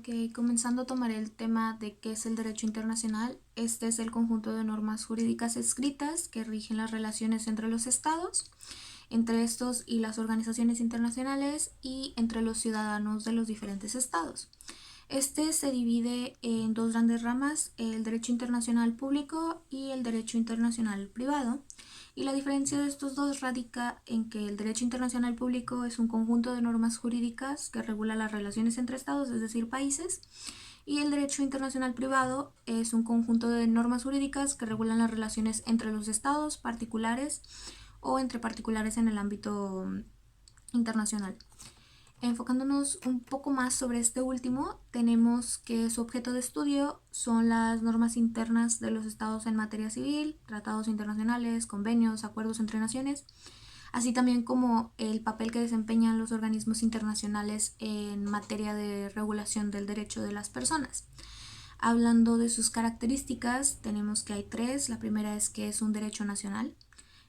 Ok, comenzando tomaré el tema de qué es el derecho internacional. Este es el conjunto de normas jurídicas escritas que rigen las relaciones entre los estados, entre estos y las organizaciones internacionales y entre los ciudadanos de los diferentes estados. Este se divide en dos grandes ramas, el derecho internacional público y el derecho internacional privado. Y la diferencia de estos dos radica en que el derecho internacional público es un conjunto de normas jurídicas que regula las relaciones entre estados, es decir, países, y el derecho internacional privado es un conjunto de normas jurídicas que regulan las relaciones entre los estados, particulares o entre particulares en el ámbito internacional. Enfocándonos un poco más sobre este último, tenemos que su objeto de estudio son las normas internas de los estados en materia civil, tratados internacionales, convenios, acuerdos entre naciones, así también como el papel que desempeñan los organismos internacionales en materia de regulación del derecho de las personas. Hablando de sus características, tenemos que hay tres. La primera es que es un derecho nacional,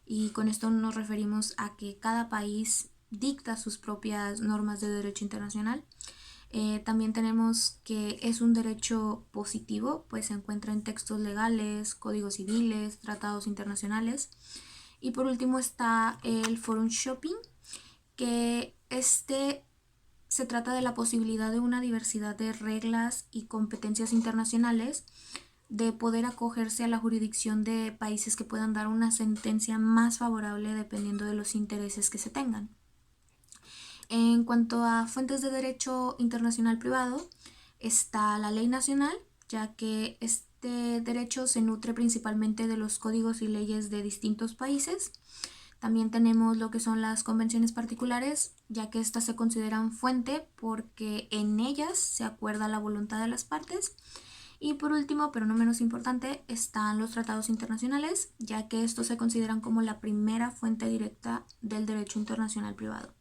y con esto nos referimos a que cada país dicta sus propias normas de derecho internacional. También tenemos que es un derecho positivo, pues se encuentra en textos legales, códigos civiles, tratados internacionales. Y por último está el forum shopping, que se trata de la posibilidad de una diversidad de reglas y competencias internacionales, de poder acogerse a la jurisdicción de países que puedan dar una sentencia más favorable dependiendo de los intereses que se tengan. En cuanto a fuentes de derecho internacional privado, está la ley nacional, ya que este derecho se nutre principalmente de los códigos y leyes de distintos países. También tenemos lo que son las convenciones particulares, ya que estas se consideran fuente porque en ellas se acuerda la voluntad de las partes. Y por último, pero no menos importante, están los tratados internacionales, ya que estos se consideran como la primera fuente directa del derecho internacional privado.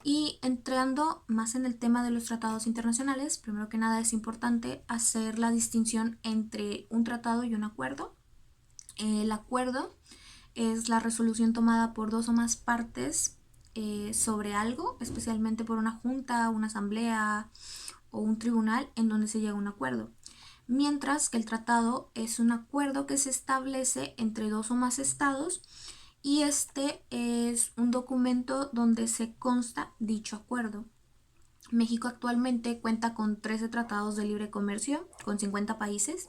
Y entrando más en el tema de los tratados internacionales, primero que nada es importante hacer la distinción entre un tratado y un acuerdo. El acuerdo es la resolución tomada por dos o más partes sobre algo, especialmente por una junta, una asamblea o un tribunal en donde se llega a un acuerdo. Mientras que el tratado es un acuerdo que se establece entre dos o más estados, y este es un documento donde se consta dicho acuerdo. México actualmente cuenta con 13 tratados de libre comercio con 50 países,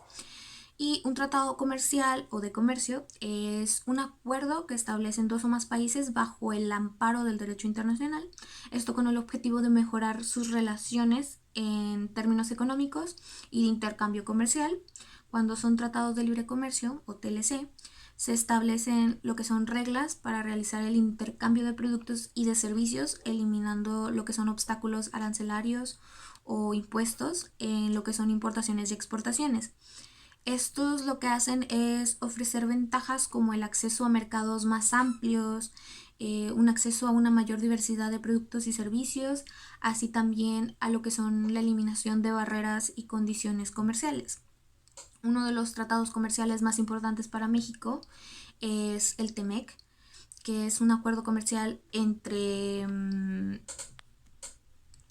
y un tratado comercial o de comercio es un acuerdo que establecen dos o más países bajo el amparo del derecho internacional, esto con el objetivo de mejorar sus relaciones en términos económicos y de intercambio comercial. Cuando son tratados de libre comercio o TLC, se establecen lo que son reglas para realizar el intercambio de productos y de servicios, eliminando lo que son obstáculos arancelarios o impuestos en lo que son importaciones y exportaciones. Estos lo que hacen es ofrecer ventajas como el acceso a mercados más amplios, un acceso a una mayor diversidad de productos y servicios, así también a lo que son la eliminación de barreras y condiciones comerciales. Uno de los tratados comerciales más importantes para México es el TEMEC, que es un acuerdo comercial entre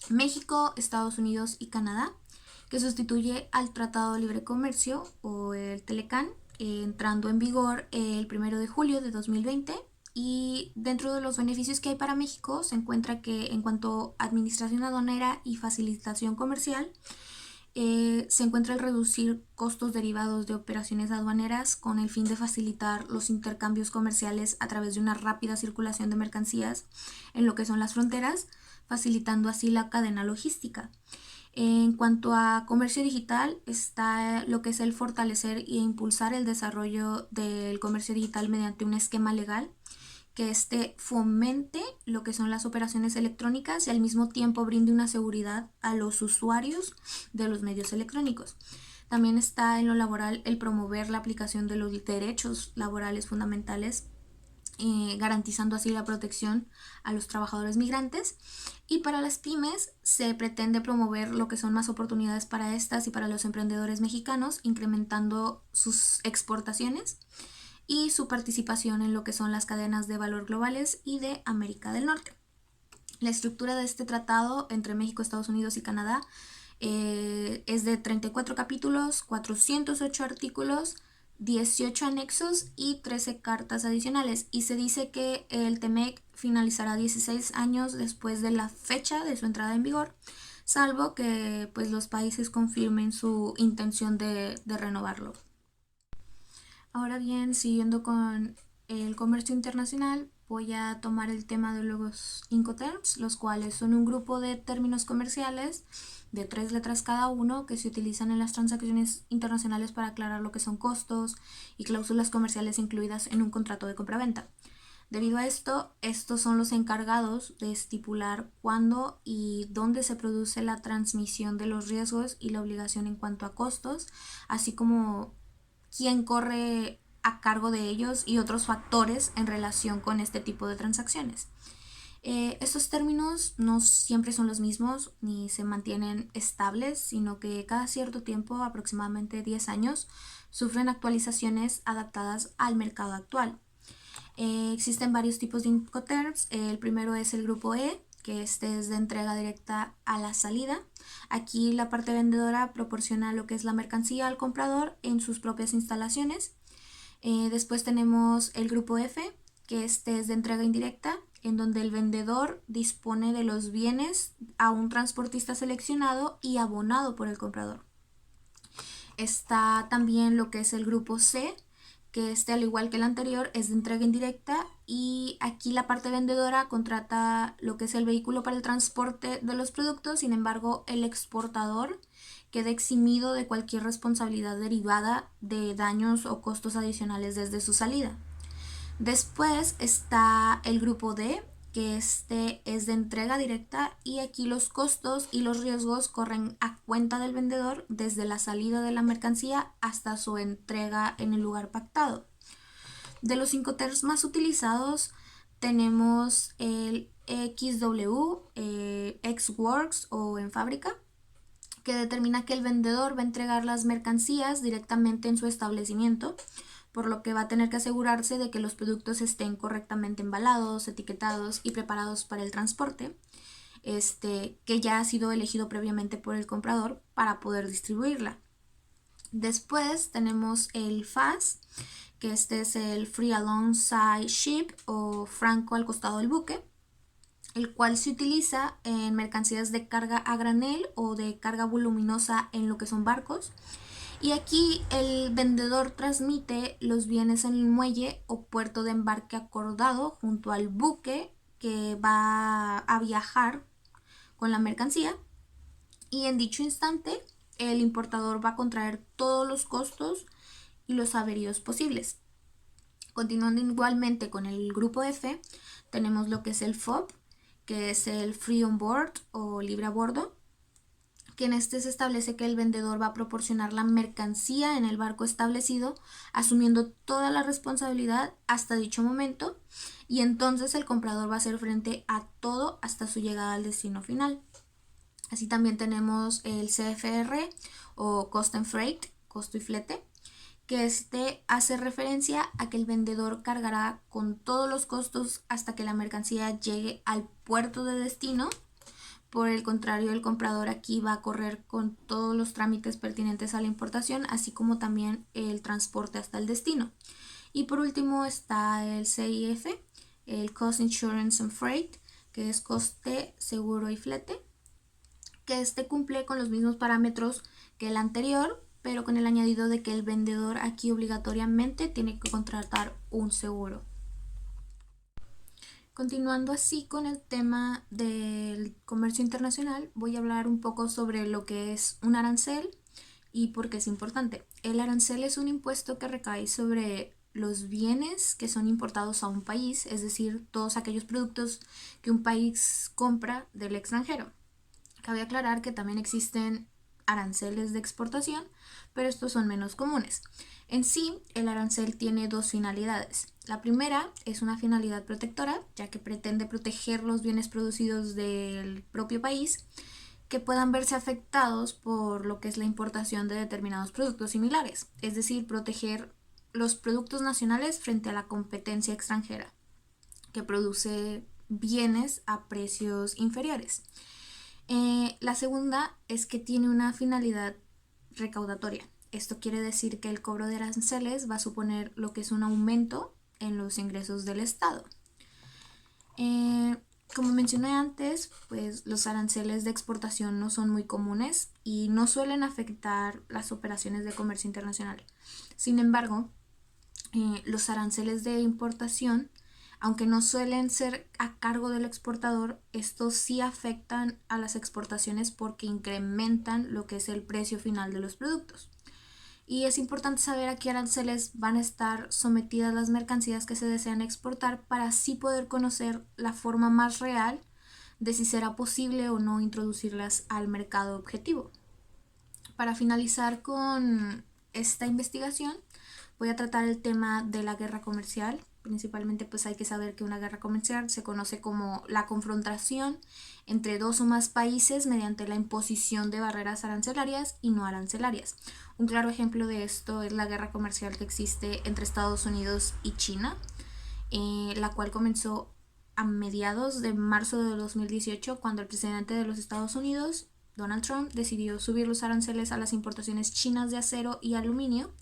México, Estados Unidos y Canadá, que sustituye al Tratado de Libre Comercio o el Telecán, entrando en vigor el 1 de julio de 2020. Y dentro de los beneficios que hay para México se encuentra que en cuanto a administración aduanera y facilitación comercial, se encuentra el reducir costos derivados de operaciones aduaneras con el fin de facilitar los intercambios comerciales a través de una rápida circulación de mercancías en lo que son las fronteras, facilitando así la cadena logística. En cuanto a comercio digital, está lo que es el fortalecer e impulsar el desarrollo del comercio digital mediante un esquema legal que fomente lo que son las operaciones electrónicas y al mismo tiempo brinde una seguridad a los usuarios de los medios electrónicos. También está en lo laboral el promover la aplicación de los derechos laborales fundamentales, garantizando así la protección a los trabajadores migrantes. Y para las pymes se pretende promover lo que son más oportunidades para estas y para los emprendedores mexicanos, incrementando sus exportaciones y su participación en lo que son las cadenas de valor globales y de América del Norte. La estructura de este tratado entre México, Estados Unidos y Canadá Es de 34 capítulos, 408 artículos, 18 anexos y 13 cartas adicionales. Y se dice que el TEMEC finalizará 16 años después de la fecha de su entrada en vigor, salvo que pues, los países confirmen su intención de renovarlo. Ahora bien, siguiendo con el comercio internacional, voy a tomar el tema de los Incoterms, los cuales son un grupo de términos comerciales de 3 letras cada uno que se utilizan en las transacciones internacionales para aclarar lo que son costos y cláusulas comerciales incluidas en un contrato de compraventa. Debido a esto, estos son los encargados de estipular cuándo y dónde se produce la transmisión de los riesgos y la obligación en cuanto a costos, así como quién corre a cargo de ellos y otros factores en relación con este tipo de transacciones. Estos términos no siempre son los mismos ni se mantienen estables, sino que cada cierto tiempo, aproximadamente 10 años, sufren actualizaciones adaptadas al mercado actual. Existen varios tipos de Incoterms. El primero es el grupo E, que este es de entrega directa a la salida. Aquí la parte vendedora proporciona lo que es la mercancía al comprador en sus propias instalaciones. Después tenemos el grupo F, que este es de entrega indirecta, en donde el vendedor dispone de los bienes a un transportista seleccionado y abonado por el comprador. Está también lo que es el grupo C, que este, al igual que el anterior, es de entrega indirecta, y aquí la parte vendedora contrata lo que es el vehículo para el transporte de los productos. Sin embargo, el exportador queda eximido de cualquier responsabilidad derivada de daños o costos adicionales desde su salida. Después está el grupo D, que este es de entrega directa, y aquí los costos y los riesgos corren a cuenta del vendedor desde la salida de la mercancía hasta su entrega en el lugar pactado. De los Incoterms más utilizados tenemos el XW, Ex-Works o en fábrica, que determina que el vendedor va a entregar las mercancías directamente en su establecimiento, por lo que va a tener que asegurarse de que los productos estén correctamente embalados, etiquetados y preparados para el transporte, que ya ha sido elegido previamente por el comprador para poder distribuirla. Después tenemos el FAS, que este es el Free Alongside Ship o franco al costado del buque, el cual se utiliza en mercancías de carga a granel o de carga voluminosa en lo que son barcos. Y aquí el vendedor transmite los bienes en el muelle o puerto de embarque acordado junto al buque que va a viajar con la mercancía, y en dicho instante el importador va a contraer todos los costos y los averíos posibles. Continuando igualmente con el grupo F, tenemos lo que es el FOB, que es el Free on Board o libre a bordo, que en este se establece que el vendedor va a proporcionar la mercancía en el barco establecido, asumiendo toda la responsabilidad hasta dicho momento, y entonces el comprador va a hacer frente a todo hasta su llegada al destino final. Así también tenemos el CFR o Cost and Freight, costo y flete, que este hace referencia a que el vendedor cargará con todos los costos hasta que la mercancía llegue al puerto de destino. Por el contrario, el comprador aquí va a correr con todos los trámites pertinentes a la importación, así como también el transporte hasta el destino. Y por último está el CIF, el Cost Insurance and Freight, que es coste, seguro y flete, que este cumple con los mismos parámetros que el anterior, pero con el añadido de que el vendedor aquí obligatoriamente tiene que contratar un seguro. Continuando así con el tema del comercio internacional, voy a hablar un poco sobre lo que es un arancel y por qué es importante. El arancel es un impuesto que recae sobre los bienes que son importados a un país, es decir, todos aquellos productos que un país compra del extranjero. Cabe aclarar que también existen aranceles de exportación, pero estos son menos comunes. En sí, el arancel tiene dos finalidades. La primera es una finalidad protectora, ya que pretende proteger los bienes producidos del propio país que puedan verse afectados por lo que es la importación de determinados productos similares, es decir, proteger los productos nacionales frente a la competencia extranjera que produce bienes a precios inferiores. La segunda es que tiene una finalidad recaudatoria. Esto quiere decir que el cobro de aranceles va a suponer lo que es un aumento en los ingresos del Estado. Eh, Como mencioné antes, pues los aranceles de exportación no son muy comunes y no suelen afectar las operaciones de comercio internacional. Sin embargo, los aranceles de importación, aunque no suelen ser a cargo del exportador, estos sí afectan a las exportaciones porque incrementan lo que es el precio final de los productos. Y es importante saber a qué aranceles van a estar sometidas las mercancías que se desean exportar para así poder conocer la forma más real de si será posible o no introducirlas al mercado objetivo. Para finalizar con esta investigación, voy a tratar el tema de la guerra comercial. Principalmente pues hay que saber que una guerra comercial se conoce como la confrontación entre dos o más países mediante la imposición de barreras arancelarias y no arancelarias. Un claro ejemplo de esto es la guerra comercial que existe entre Estados Unidos y China, la cual comenzó a mediados de marzo de 2018 cuando el presidente de los Estados Unidos, Donald Trump, decidió subir los aranceles a las importaciones chinas de acero y aluminio,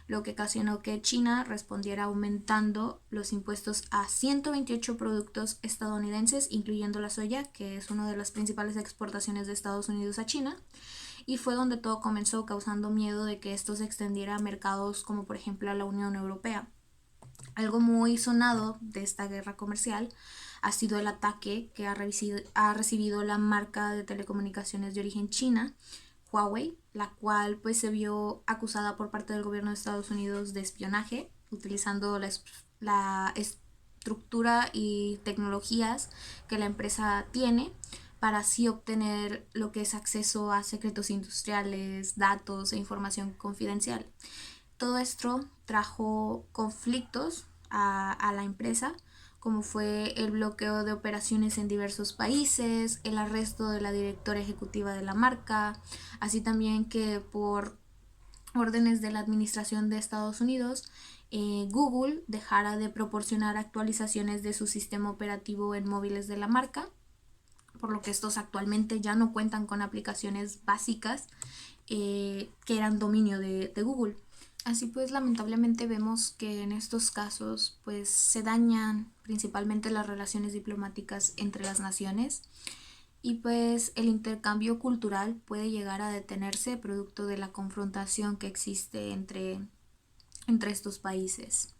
lo que ocasionó que China respondiera aumentando los impuestos a 128 productos estadounidenses, incluyendo la soya, que es una de las principales exportaciones de Estados Unidos a China. Y fue donde todo comenzó, causando miedo de que esto se extendiera a mercados como por ejemplo a la Unión Europea. Algo muy sonado de esta guerra comercial ha sido el ataque que ha recibido la marca de telecomunicaciones de origen china, Huawei, la cual pues se vio acusada por parte del gobierno de Estados Unidos de espionaje, utilizando la estructura y tecnologías que la empresa tiene para así obtener lo que es acceso a secretos industriales, datos e información confidencial. Todo esto trajo conflictos a la empresa, como fue el bloqueo de operaciones en diversos países, el arresto de la directora ejecutiva de la marca, así también que por órdenes de la administración de Estados Unidos, Google dejara de proporcionar actualizaciones de su sistema operativo en móviles de la marca, por lo que estos actualmente ya no cuentan con aplicaciones básicas que eran dominio de Google. Así pues, lamentablemente vemos que en estos casos pues se dañan principalmente las relaciones diplomáticas entre las naciones y pues el intercambio cultural puede llegar a detenerse producto de la confrontación que existe entre estos países.